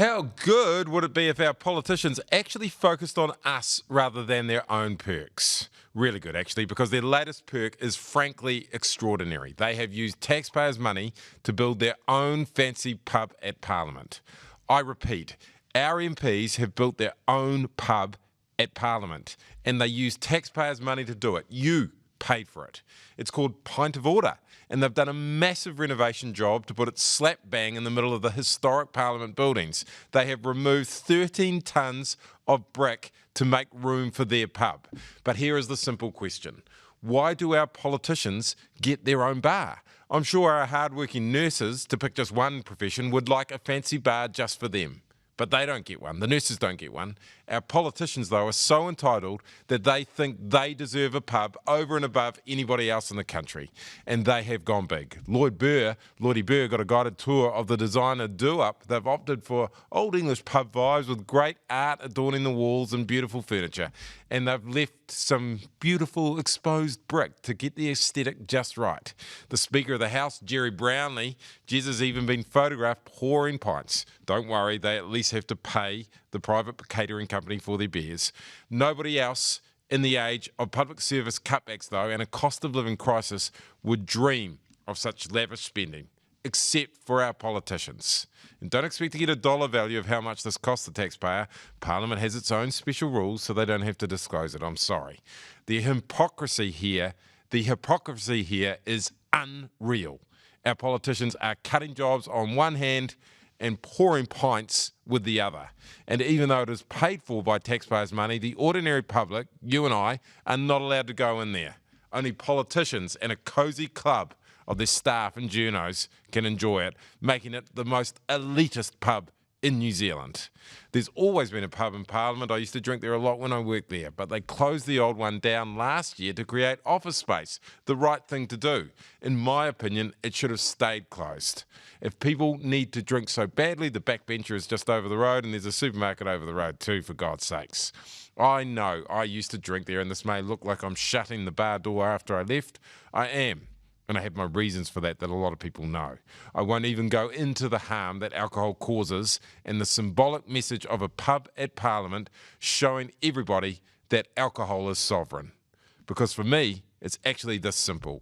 How good would it be if our politicians actually focused on us rather than their own perks? Really good, actually, because their latest perk is frankly extraordinary. They have used taxpayers' money to build their own fancy pub at Parliament. I repeat, our MPs have built their own pub at Parliament, and they use taxpayers' money to do it. You paid for it. It's called Pint of Order, and they've done a massive renovation job to put it slap bang in the middle of the historic Parliament buildings. They have removed 13 tonnes of brick to make room for their pub. But here is the simple question. Why do our politicians get their own bar? I'm sure our hard-working nurses, to pick just one profession, would like a fancy bar just for them. But they don't get one. The nurses don't get one. Our politicians, though, are so entitled that they think they deserve a pub over and above anybody else in the country. And they have gone big. Lloydie Burr got a guided tour of the designer do-up. They've opted for old English pub vibes with great art adorning the walls and beautiful furniture. And they've left some beautiful exposed brick to get the aesthetic just right. The Speaker of the House, Jerry Brownlee, Jez has even been photographed pouring pints. Don't worry, they at least have to pay the private catering company for their beers. Nobody else in the age of public service cutbacks, though, and a cost of living crisis would dream of such lavish spending, except for our politicians. And don't expect to get a dollar value of how much this costs the taxpayer. Parliament has its own special rules, so they don't have to disclose it. I'm sorry. The hypocrisy here is unreal. Our politicians are cutting jobs on one hand and pouring pints with the other. And even though it is paid for by taxpayers' money, the ordinary public, you and I, are not allowed to go in there. Only politicians and a cosy club of their staff and journos can enjoy it, making it the most elitist pub in New Zealand. There's always been a pub in Parliament. I used to drink there a lot when I worked there, but they closed the old one down last year to create office space. The right thing to do. In my opinion, it should have stayed closed. If people need to drink so badly, the backbencher is just over the road, and there's a supermarket over the road too, for God's sakes. I know I used to drink there, and this may look like I'm shutting the bar door after I left. I am. And I have my reasons for that a lot of people know. I won't even go into the harm that alcohol causes and the symbolic message of a pub at Parliament showing everybody that alcohol is sovereign. Because for me, it's actually this simple.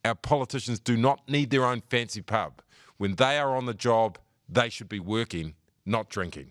Our politicians do not need their own fancy pub. When they are on the job, they should be working, not drinking.